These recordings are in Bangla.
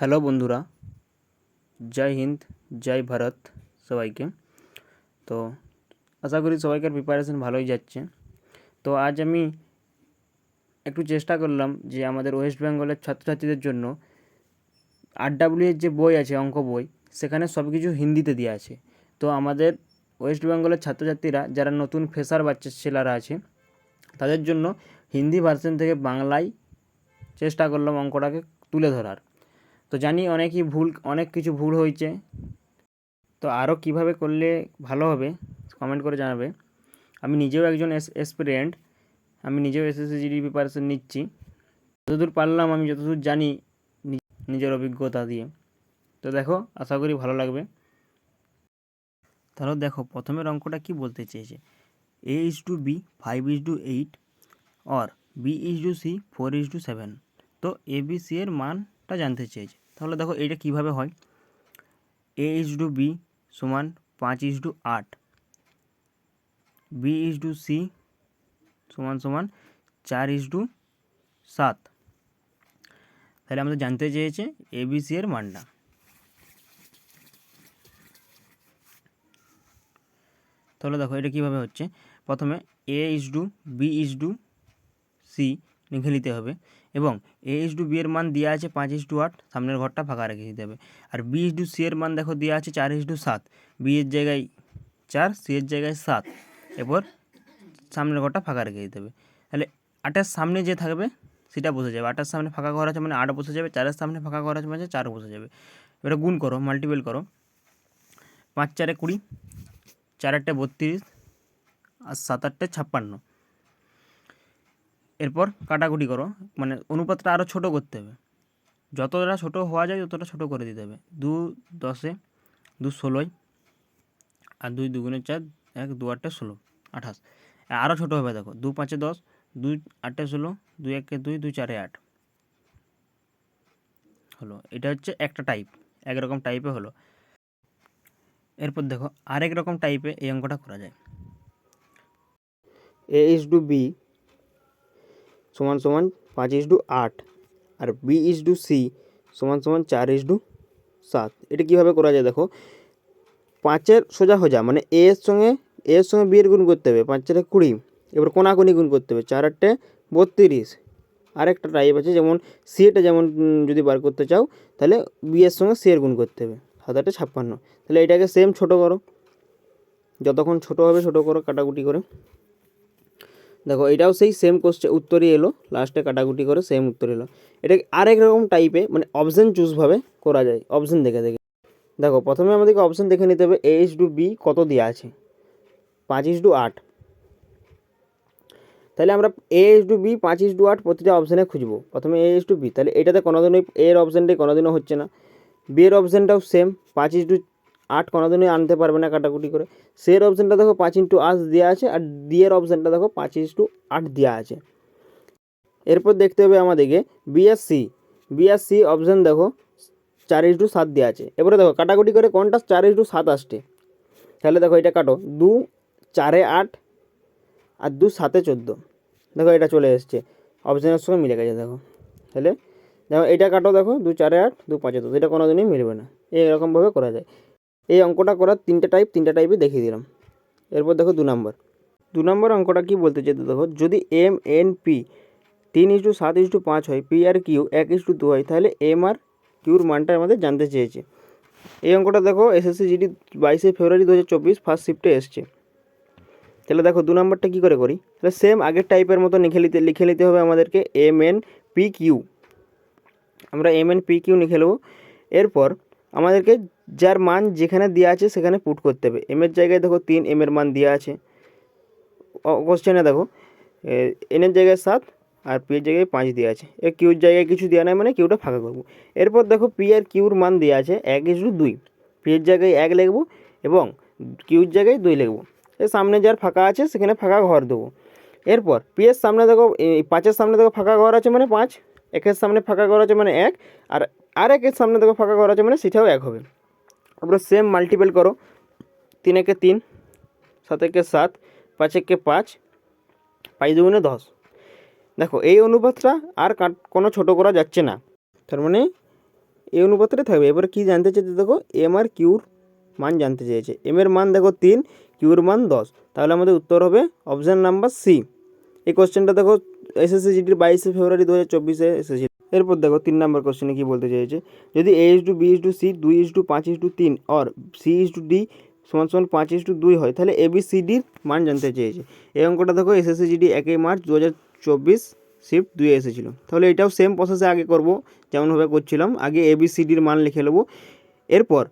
হ্যালো বন্ধুরা, জয় হিন্দ, জয় ভারত সবাইকে। তো আশা করি সবাইকার প্রিপারেশন ভালোই যাচ্ছে। তো আজ আমি একটু চেষ্টা করলাম যে আমাদের ওয়েস্ট বেঙ্গলের ছাত্রছাত্রীদের জন্য RW এর যে বই আছে, অঙ্ক বই, সেখানে সব কিছু হিন্দিতে দেওয়া আছে। তো আমাদের ওয়েস্ট বেঙ্গলের ছাত্রছাত্রীরা যারা নতুন ফ্রেশার বাচ্চা ছেলেরা আছে, তাদের জন্য হিন্দি ভার্সন থেকে বাংলায় চেষ্টা করলাম অঙ্কটাকে তুলে ধরার। তো জানি অনেক কিছু ভুল হয়েছে। তো আরও কীভাবে করলে ভালো হবে কমেন্ট করে জানাবে। আমি নিজেও একজন এসপিরিয়েন্ট, আমি নিজেও এসএসসি জিডি প্রিপারেশন নিচ্ছি। যতদূর পারলাম, আমি যতদূর জানি নিজের অভিজ্ঞতা দিয়ে। তো দেখো, আশা করি ভালো লাগবে। তাহলে দেখো, প্রথমের অঙ্কটা কি বলতে চেয়েছে, A:B 5:8 और B:C 4:7। তো ABC এর মানটা জানতে চেয়েছে। তাহলে দেখো এইটা কিভাবে হয়। A:B সমান 5:8, B:C সমান 4:7। তাহলে আমাদের জানতে চেয়েছে ABC এর মানটা। তাহলে দেখো এটা কীভাবে হচ্ছে, প্রথমে A:B:C লিখে নিতে হবে, এবং A:B এর মান দেওয়া আছে 5:8, সামনের ঘরটা ফাঁকা রেখে দিতে হবে। আর B:C এর মান দেখো দেওয়া আছে 4:7, B এর জায়গায় 4, C এর জায়গায় 7, এরপর সামনের ঘরটা ফাঁকা রেখে দিতে হবে। তাহলে 8-এর সামনে যে থাকবে সেটা বসে যাবে। 8-এর সামনে ফাঁকা ঘর আছে মানে 8 বসে যাবে, 4-এর সামনে ফাঁকা ঘর আছে মানে 4 বসে যাবে। এবারে গুণ করো, মাল্টিপল করো। 5×4 = 20, 4×8 = 32, আর 7×8 = 56। এরপর কাটাকুটি করো, মানে অনুপাতটা আরও ছোটো করতে হবে। যতটা ছোটো হওয়া যায় ততটা ছোটো করে দিতে হবে। 2 10, 2 16, আর 2 2 4, 1 2 8 16, 28। আরও ছোটো হবে, দেখো 2 5 10, 2 8 16, 2 1 2, 2 4 8 হলো। এটা হচ্ছে একটা টাইপ, একরকম টাইপে হলো। এরপর দেখো আরেক রকম টাইপে এই অঙ্কটা করা যায়। A:B সমান 5:8, আর B:C সমান 4:7। এটা কীভাবে করা যায় দেখো, 5-এর সোজা মানে এ এর সঙ্গে B এর গুণ করতে হবে, 5×4 = 20। এবার কোনাকুনি গুণ করতে হবে, 4×8 = 32। আরেকটা টাইপ আছে, যেমন সি এটা যেমন যদি বার করতে চাও, তাহলে বি এর সঙ্গে সি এর গুণ করতে হবে, 7×8 = 56। তাহলে এটাকে সেম ছোটো করো, যতক্ষণ ছোটো হবে ছোটো করো কাটাকুটি করে। দেখো এটাও সেই সেম কোশ্চেন উত্তরই এলো, লাস্টে কাটাকুটি করে সেম উত্তর এলো। এটা আরেক রকম টাইপে, মানে অপশান চুজভাবে করা যায়, অপশান দেখে। দেখো প্রথমে আমাদেরকে অপশান দেখে নিতে হবে, A:B কত দেওয়া আছে, 5:8। তাহলে আমরা A:B 5:8 প্রতিটা অপশানে খুঁজবো। প্রথমে A:B, তাহলে এটাতে কোনোদিনই এর অপশানটাই কোনোদিনও হচ্ছে না। বি এর অপশানটাও সেম, 5:8 কোনোদিনই আনতে পারবে না কাটাকুটি করে। সি এর অপশানটা দেখো 5:8 দেওয়া আছে, আর ডি এর অপশানটা দেখো 5:8 দেওয়া আছে। এরপর দেখতে হবে আমাদেরকে বি আর সি অপশান দেখো 4:7 দেওয়া আছে। এবারে দেখো কাটাকুটি করে কোনটা 4:7 আসছে। তাহলে দেখো এটা কাটো, 2 4 8 আর 2 7 14। দেখো এটা চলে এসছে, অপশানের সঙ্গে মিলে গেছে। দেখো তাহলে দেখো এটা কাটো, দেখো 2 4 8 2 5 10, এটা কোনো দিনই মিলবে না। এইরকমভাবে করা যায়। এই অঙ্কটা করার তিনটে টাইপই দেখিয়ে দিলাম। এরপর দেখো 2 নম্বর অঙ্কটা কি বলতে চাইতে, দেখো যদি MNP 3:7:5 হয়, পি আর কিউ 1:2 হয়, তাহলে এম আর কিউর মানটা আমাদের জানতে চেয়েছে। এই অঙ্কটা দেখো এসএসসি জিডি 22শে ফেব্রুয়ারি 2024 ফার্স্ট শিফটে এসছে। তাহলে দেখো 2 নম্বরটা কী করে করি, তাহলে সেম আগের টাইপের মতো লিখে নিতে হবে আমাদেরকে MNPQ। আমরা MNPQ লিখে নেব। এরপর আমাদেরকে যার মান যেখানে দেওয়া আছে সেখানে পুট করতে হবে। এম এর জায়গায় দেখো 3, এম এর মান দেওয়া আছে কোশ্চেনে। দেখো এন এর জায়গায় 7 আর পি এর জায়গায় 5 দেওয়া আছে। কিউর জায়গায় কিছু দেওয়া নাই, মানে কিউটা ফাঁকা করবো। এরপর দেখো পি আর কিউর মান দেওয়া আছে 1:2, পি এর জায়গায় 1 লিখবো এবং কিউর জায়গায় 2 লিখবো। এর সামনে যার ফাঁকা আছে সেখানে ফাঁকা ঘর দেবো। এরপর পি এর সামনে দেখো 5-এর সামনে দেখো ফাঁকা ঘর আছে মানে 5, 1-এর সামনে ফাঁকা ঘর আছে মানে 1, আর 1-এর সামনে দেখো ফাঁকা ঘর আছে মানে সেটাও 1 হবে। তারপরে সেম মাল্টিপল করো, 3-একে 3, 7-একে 7, 5-একে 5, 5×2 = 10। দেখো এই অনুপাতটা আর কোনো ছোটো করা যাচ্ছে না, তার মানে এই অনুপাতটা থাকবে। এবার কী জানতে চাইছে দেখো, এম আর কিউর মান জানতে চেয়েছে। এম এর মান দেখো 3, কিউর মান 10, তাহলে আমাদের উত্তর হবে অপশান নাম্বার সি। এই কোশ্চেনটা দেখো এসএসসি জিডির 22 ফেব্রুয়ারি 2024 এসেছিল। এরপর দেখো 3 নম্বর কোশ্চেনে কী বলতে চেয়েছে, যদি A:B:C 2:5:3 और C:D = 5:2 হয়, তাহলে ABCDর মান জানতে চেয়েছে। এই অঙ্কটা দেখো এসএসসি জিডি 1 মার্চ 2024 শিফট 2 এসেছিলো। তাহলে এটাও সেম প্রসেসে আগে করব, যেমনভাবে করছিলাম। আগে ABCDর মান লিখে নেবো, এরপর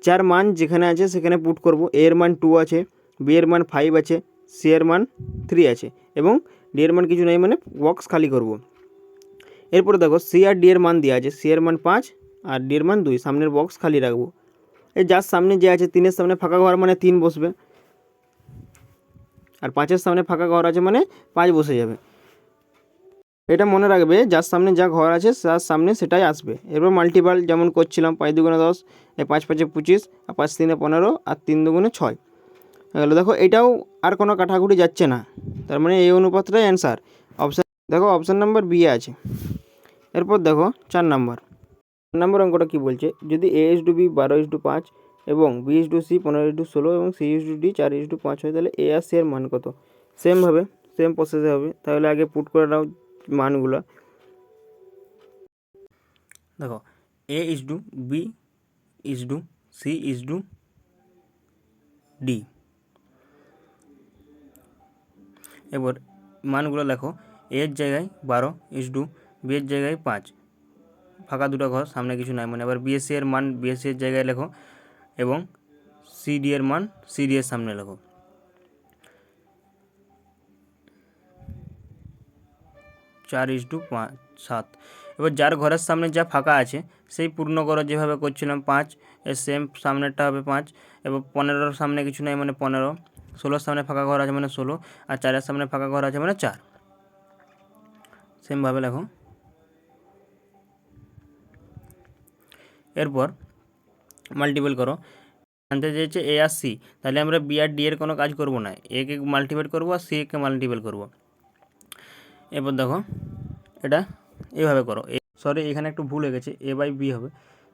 চার মান যেখানে আছে সেখানে পুট করব। এ এর মান 2 আছে, বি এর মান 5 আছে, সি এর মান 3 আছে এবং ডি এর মান কিছু নেই, মানে বক্স খালি করব। এরপরে দেখো সি আর ডি এর মান দেওয়া আছে, সি এর মান 5 আর ডি এর মান 2, সামনের বক্স খালি রাখবো। এই যার সামনে যে আছে 3-এর সামনে ফাঁকা ঘর মানে 3 বসবে, আর 5-এর সামনে ফাঁকা ঘর আছে মানে 5 বসে যাবে। এটা মনে রাখবে, যার সামনে যা ঘর আছে তার সামনে সেটাই আসবে। এরপর মাল্টিপাল যেমন করছিলাম, 5 2 10, 5 5 25, আর 5 3 15, আর 3 2 6 গেলো। দেখো এটাও আর কোনো কাঠাকুটি যাচ্ছে না, তার মানে এই অনুপাতটাই অ্যান্সার। অপশান দেখো অপশান নাম্বার বি আছে। এরপর দেখো 4 নম্বর অঙ্কটা কী বলছে, যদি A:B 12:5 এবং B:C 15:16 এবং C:D 4:5 হয়, তাহলে এ আর সি এর মান কত? সেমভাবে সেম প্রসেসে হবে, তাহলে আগে পুট করে নাও মানগুলো। দেখো A:B:C:D, এবার মানগুলো লেখো। এর জায়গায় 12, বি এর জায়গায় 5, ফাঁকা দুটো ঘর, সামনে কিছু নাই মানে। এবার বিএসসি এর মান বিএসসি এর জায়গায় লেখো এবং সিডি এর মান সিডি এর সামনে লেখো। 4:7। এবার যার ঘরের সামনে যা ফাঁকা আছে সেই পূর্ণ করো, যেভাবে করছিলাম। 5 এর সেম সামনেরটা হবে 5, এবার 15-র সামনে কিছু নেই মানে 15, 16-র সামনে ফাঁকা ঘর আছে মানে 16, আর 4-এর সামনে ফাঁকা ঘর আছে মানে 4, সেমভাবে লেখো। এরপর মাল্টিপল করো, জানতে চেয়েছে এ আর সি, তাহলে আমরা বি আর ডি এর কোনো কাজ করব না, এ কে মাল্টিপল করবো আর সি কে মাল্টিপল করব। এরপর দেখো এটা এইভাবে করো। সরি, এখানে একটু ভুল হয়ে গেছে, A/B হবে,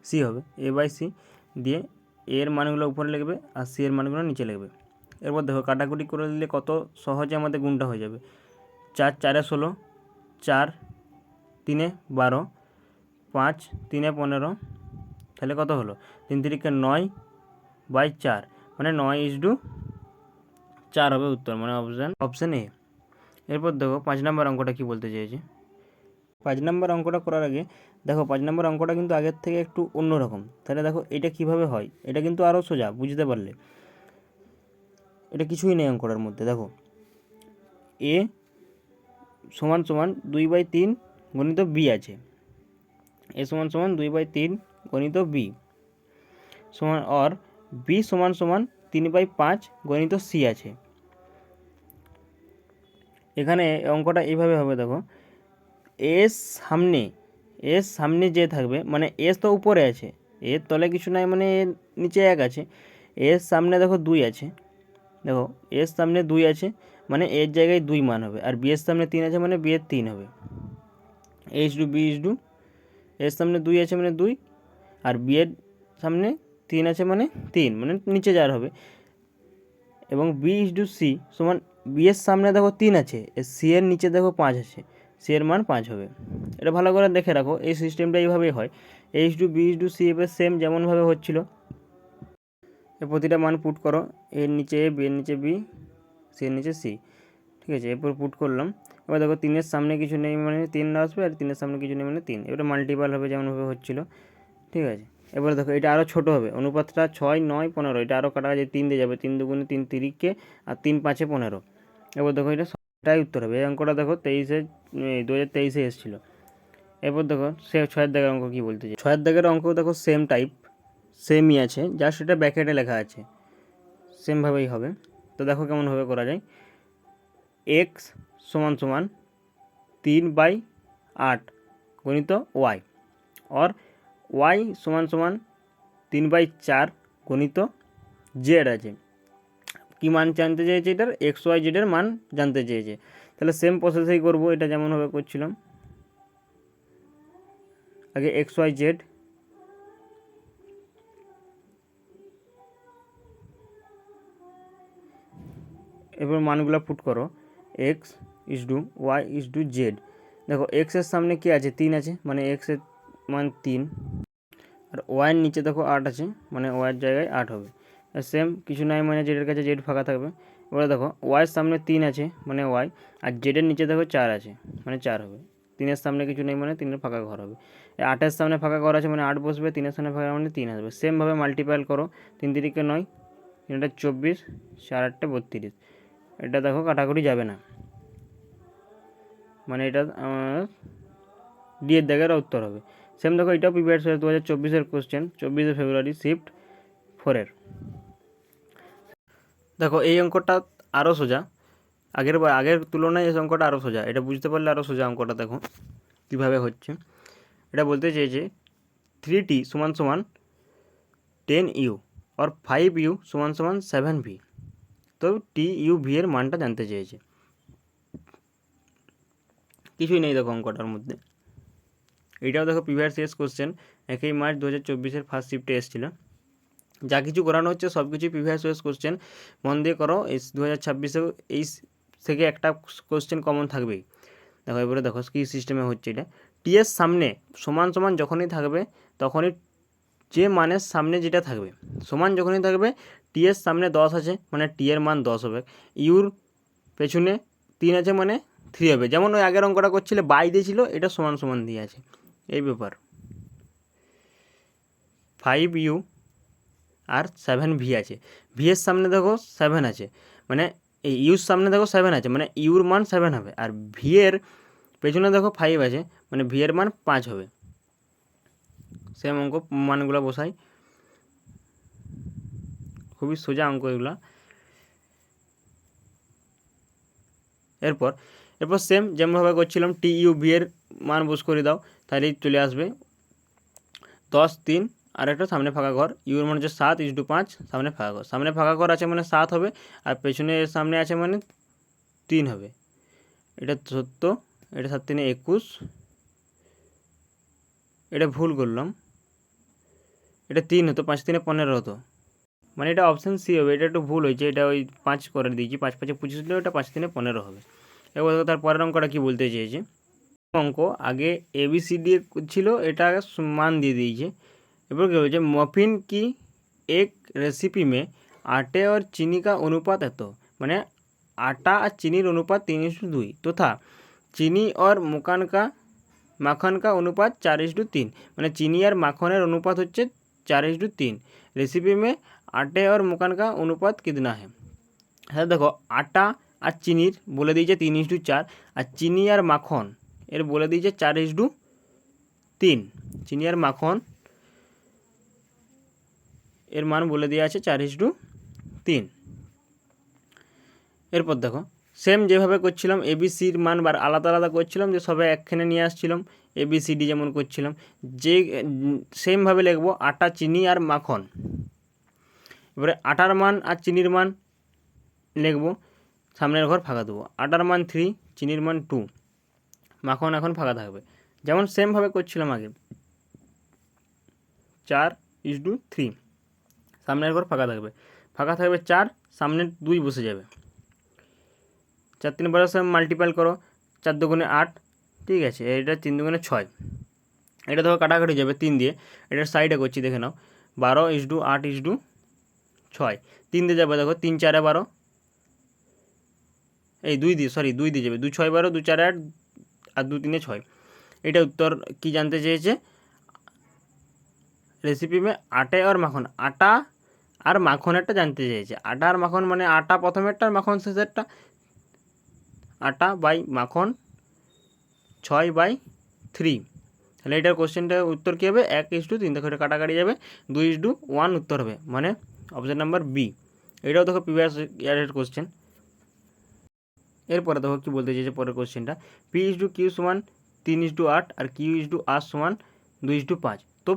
সি হবে, A/C দিয়ে এর মানগুলো উপরে লিখবে আর সি এর মানগুলো নিচে লিখবে। এরপর দেখো কাটাকুটি করে দিলে কত সহজে আমাদের গুণটা হয়ে যাবে। 4 4 16, 4 3 12, 5 3 15, তাহলে কত হলো? 3 3 9/4, মানে 9:4 হবে উত্তর, মানে অপশান এ। এরপর দেখো 5 নম্বর অঙ্কটা কী বলতে চেয়েছে। 5 নম্বর অঙ্কটা করার আগে দেখো 5 নম্বর অঙ্কটা কিন্তু আগের থেকে একটু অন্যরকম। তাহলে দেখো এটা কিভাবে হয়, এটা কিন্তু আরও সোজা, বুঝতে পারলে। এটা কিছুই নেই অঙ্কটার মধ্যে। দেখো এ সমান সমান 2/3 গণিত বি আছে, এ সমান সমান 2/3 গণিত বি সমান, আর বি সমান সমান 3/5 গণিত সি আছে। এখানে অঙ্কটা এইভাবে হবে। দেখো এস সামনে যে থাকবে, মানে এস তো উপরে আছে, এর তলে কিছু নাই মানে এর নিচে 1 আছে। এর সামনে দেখো 2 আছে, দেখো এর সামনে 2 আছে মানে এর জায়গায় 2 মান হবে, আর বি এর সামনে 3 আছে মানে বি এর 3 হবে। A:B:, এর সামনে 2 আছে মানে 2, আর বি এর সামনে 3 আছে মানে 3, মানে নিচে যার হবে। এবং B:C সমান, বি এর সামনে দেখো 3 আছে, সি এর নিচে দেখো 5 আছে, সি এর মান 5 হবে। এটা ভালো করে দেখে রাখো, এই সিস্টেমটা এইভাবেই হয়। A:B:C এবার সেম যেমনভাবে হচ্ছিল। এর প্রতিটা মান পুট করো, এর নিচে এ, বি এর নিচে বি, সি এর নিচে সি, ঠিক আছে। এরপর পুট করলাম। এবার দেখো 3-এর সামনে কিছু নেই মানে 3 আসবে, আর 3-এর সামনে কিছু নেই মানে 3। এবারে মাল্টিপাল হবে যেমনভাবে হচ্ছিল, ঠিক আছে। এবার দেখো এটা আরও ছোটো হবে, অনুপাতটা 6 9 15, এটা আরও কাটা যায়, 3 দিয়ে যাবে, 3 2 3 3 আর 3 5 15। এবার দেখো এটাই উত্তর হবে। এই অঙ্কটা দেখো 2023 এসেছিলো। এরপর দেখো সে 6-এর দাগের অঙ্ক কী বলতে চাই। 6-এর দাগের অঙ্ক দেখো সেম টাইপ, সেমই আছে, যা সেটা ব্যাকেটে লেখা আছে, সেমভাবেই হবে। তো দেখো কেমনভাবে করা যায়। এক্স সমান সমান 3/8 গণিত ওয়াই, और ওয়াই সমান সমান 3/4 গণিত জেড আছে। কী মান জানতে চেয়েছে এটার? এক্স ওয়াই জেডের মান জানতে চেয়েছে। তাহলে সেম প্রসেসেই করবো, এটা যেমনভাবে করছিলাম। আগে এক্স ওয়াই জেড এবার মানগুলো পুট করো, x is to y is to z. দেখো এক্সের সামনে কী আছে, 3 আছে, মানে এক্সের মান 3, আর ওয়াইয়ের নিচে দেখো 8 আছে, মানে ওয়াইয়ের জায়গায় 8 হবে। সেম কিছু নাই, মানে জেডের কাছে জেড ফাঁকা থাকবে। এবারে দেখো ওয়াইয়ের সামনে 3 আছে, মানে ওয়াই, আর জেডের নিচে দেখো 4 আছে, মানে 4 হবে। 3-এর সামনে কিছু নেই, মানে 3-এর ফাঁকা ঘর হবে। 8-এর সামনে ফাঁকা ঘর আছে, মানে 8 বসবে, 3-এর সামনে ফাঁকা মানে 3 আসবে। সেমভাবে মাল্টিপ্লাই করো, 3 তিরিকে 9, 3টা 24, 4-8 32। এটা দেখো কাটাকুটি যাবে না, মানে এটা ডি এর দাগের উত্তর হবে। সেম দেখো এটাও প্রিভিয়াস 2024-এর কোশ্চেন, 24শে ফেব্রুয়ারি শিফট 4-এর। দেখো এই অঙ্কটা আরও সোজা, আগের তুলনায় এই অঙ্কটা আরও সোজা। এটা বুঝতে পারলে আরও সোজা অঙ্কটা দেখো কীভাবে হচ্ছে। এটা বলতে চেয়েছে 3t সমান সমান 10u আর 5u সমান সমান 7v। তো টি ইউ ভি এর মানটা জানতে চেয়েছে। কিছুই নেই দেখো অঙ্কটার মধ্যে। এইটাও দেখো প্রিভিয়াস ইয়ার্স কোশ্চেন, 1 মার্চ 2024-এর ফার্স্ট শিফটে এসেছিল। যা কিছু করানো হচ্ছে সব কিছুই প্রিভিয়াস ইয়ার্স কোশ্চেন, মন দিয়ে করো। এই 2026-এও এই থেকে একটা কোশ্চেন কমন থাকবেই। দেখো এবারে দেখো কী সিস্টেমে হচ্ছে এটা। টি এর সামনে সমান সমান যখনই থাকবে তখনই যে মানের সামনে যেটা থাকবে সমান যখনই থাকবে, টি এর সামনে 10 আছে, মানে টি এর মান 10 হবে। ইউর পেছনে 3 আছে, মানে 3 হবে। যেমন ওই আগের অঙ্কটা করছিলে বাই দিয়েছিল, এটা সমান সমান দিয়ে আছে, এই ব্যাপার। 5u আর 7v আছে। ভি এর সামনে দেখো 7 আছে, মানে এই ইউর সামনে দেখো 7 আছে, মানে ইউর মান 7 হবে। আর ভি এর পেছনে দেখো 5 আছে, মানে ভি এর মান 5 হবে। সেম অঙ্ক মানগুলো বসাই, খুবই সোজা অঙ্ক এগুলো। এরপর সেম যেমনভাবে করছিলাম, টি ইউ ভি এর মান বস করে দাও, তাহলেই চলে আসবে 10, 3 আর একটা সামনে ফাঁকা ঘর। ইউর মান হচ্ছে 7:5, সামনে ফাঁকা ঘর। সামনে ফাঁকা ঘর আছে মানে 7 হবে, আর পেছনে সামনে আছে মানে 3 হবে। এটা সত্য, এটা 7 3 21, এটা ভুল করলাম, এটা 3 হতো, 5 3 15 হতো, মানে এটা অপশান সি হবে। এটা একটু ভুল হয়েছে, এটা ওই 5 করে দিয়েছি, 5 5 25 হলে ওটা 5 3 15 হবে। এবার তার পরের অঙ্কটা কী বলতে চেয়েছে, অঙ্ক আগে ABCD ছিল, এটা মান দিয়ে दिए। এবার क्या বলছে, मफिन की एक रेसिपी में आटे और चीनी का अनुपात है, तो मैंने आटा और चीनी अनुपात 3:2 तथा चीनी और माखन का अनुपात 4:3, मैंने चीनी और माखनेर अनुपात होच्छे 4:3। रेसिपी में आटे और मखान का अनुपात कितना है। হ্যাঁ দেখো আটা আর চিনির বলে দিয়েছে 3:4, আর চিনি আর মাখন এর বলে দিয়েছে 4:3। চিনি আর মাখন এর মান বলে দেওয়া আছে 4:3। এরপর দেখো সেম যেভাবে করছিলাম এবিসির মান বার আলাদা আলাদা করছিলাম, যে সবাই একখানে নিয়ে আসছিলাম, ABCD যেমন করছিলাম, যে সেমভাবে লিখবো আটা চিনি আর মাখন। এবারে আটার মান আর চিনির মান লিখবো, সামনের ঘর ফাঁকা দেবো। আটার মান 3, চিনির মান 2, মাখন এখন ফাঁকা থাকবে। যেমন সেমভাবে করছিলাম আগে, 4:3, সামনের ঘর ফাঁকা থাকবে। 4, সামনে 2 বসে যাবে। 4 3 12 সাথে মাল্টিপ্লাই করো, 4 2 8, ঠিক আছে। এটা 3 2 6, এটা দেখো কাটাকাটি যাবে 3 দিয়ে। এটার সাইডে করছি, দেখে নাও। 12:8:6, 3 দিয়ে যাবে, দেখো 3 4 12, এই 2 দিয়ে, সরি 2 দিয়ে যাবে, 2 6 12, 2 4 8 আর 2 3 6। এটা উত্তর কি জানতে চেয়েছে, রেসিপি মে আটে আর মাখন, আটা আর মাখনেরটা জানতে চেয়েছে। আটা আর মাখন মানে আটা প্রথমেরটা আর মাখন শেষেরটা। আটা বাই মাখন 6/3, তাহলে এটার কোশ্চেনটার উত্তর কী হবে, 1:3। দেখো এটা কাটাকাটি যাবে, 2:1 উত্তর হবে, মানে অপশান নাম্বার বি। এটাও দেখো প্রিভিয়াস ইয়ারের কোশ্চেন। এরপরে দেখো কী বলতে চেয়েছে পরের কোশ্চেনটা, P/Q সমান 3:8 আর Q/R সমান 2:5। তো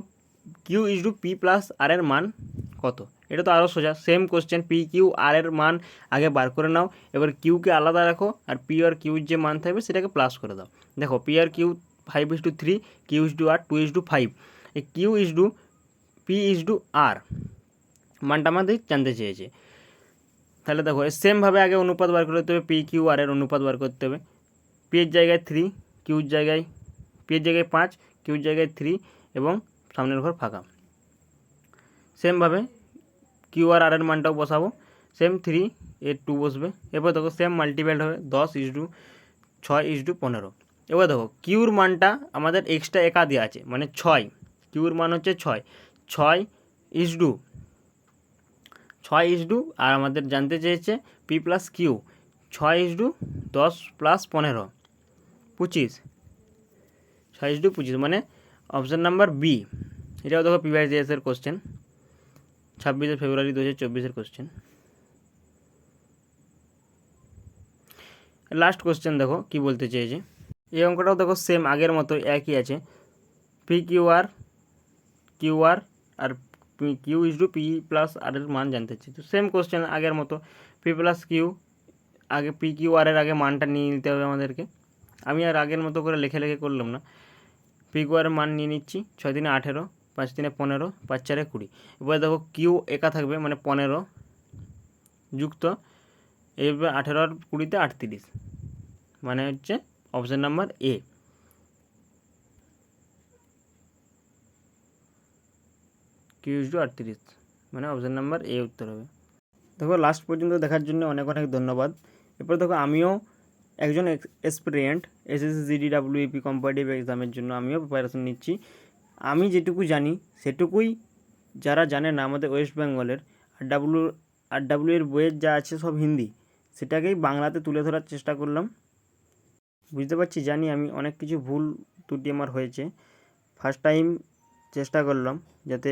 Q/P+R এর মান কত। এটা তো আরও সোজা, সেম কোশ্চেন। P/Q/R এর মান আগে বার করে নাও, এবার কিউকে আলাদা রাখো, আর P আর কিউর যে মান থাকবে সেটাকে প্লাস করে দাও। দেখো P আর কিউ 5:3, Q/R 2:5। এই Q/P/R মানটা আমাদের জানতে চেয়েছে। তাহলে দেখো সেমভাবে আগে অনুপাত বার করতে হবে, পি কিউ আর এর অনুপাত বার করতে হবে। পি এর জায়গায় 3, কিউর জায়গায় পি এর জায়গায় 5, কিউর জায়গায় 3 এবং সামনের ঘর ফাঁকা। সেমভাবে কিউ আর এর মানটাও বসাবো, সেম 3 এর 2 বসবে। এবার দেখো সেম মাল্টিপ্লাইড হবে 10:6:15। এবার দেখো কিউর মানটা আমাদের এক্সট্রা একা দেওয়া আছে, মানে 6, কিউর মান হচ্ছে 6, 6:6 আর আমাদের জানতে চেয়েছে পি প্লাস কিউ, 6:10 + 15, 25, 6:25 মানে অপশান নাম্বার বি। এটাও দেখো PYGS-এর কোশ্চেন, 26 ফেব্রুয়ারি 2024 কোশ্চেন। লাস্ট কোশ্চেন দেখো কি বলতে চেয়েছে। এই অঙ্কটাও দেখো সেম আগের মতো একই আছে, পি কিউ আর আর কিউ/পি প্লাস আর এর মান জানতে চাই। তো সেম কোশ্চেন আগের মতো, পি প্লাস কিউ আগে পি কিউ আর এর আগে মানটা নিয়ে নিতে হবে আমাদেরকে। আমি আর আগের মতো করে লেখে করলাম না, পি কিউ আর এর মান নিয়ে নিচ্ছি। 6 × 18, 5 × 15, 5 × 4 20। এবার দেখো কিউ একা থাকবে মানে 15 যুক্ত এইভাবে 18 আর 20 38, মানে হচ্ছে অপশান নাম্বার এ। কিউ/38 মানে অপশান নাম্বার এ উত্তর হবে। দেখো লাস্ট পর্যন্ত দেখার জন্য অনেক অনেক ধন্যবাদ। এরপর দেখো আমিও একজন এক্সপিরিয়েন্ট SSC GD WEP কম্পারেটিভ এক্সামের জন্য আমিও প্রিপারেশন নিচ্ছি। আমি যেটুকু জানি সেটুকুই যারা জানে না আমাদের ওয়েস্ট বেঙ্গলের আর ডাব্লিউ এর বইয়ের যা আছে সব হিন্দি, সেটাকেই বাংলাতে তুলে ধরার চেষ্টা করলাম। বুঝতে পারছি, জানি আমি অনেক কিছু ভুল ত্রুটি আমার হয়েছে। ফার্স্ট টাইম চেষ্টা করলাম যাতে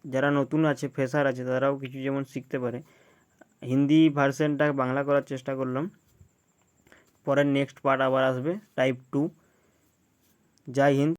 যারা নতুন আছে, ফ্রেশার আছে, তারাও কিছু যেমন শিখতে পারে। হিন্দি ভার্সনটা বাংলা করার চেষ্টা করলাম। পরের নেক্সট পার্ট আবার আসবে টাইপ 2। জয় হিন্দ।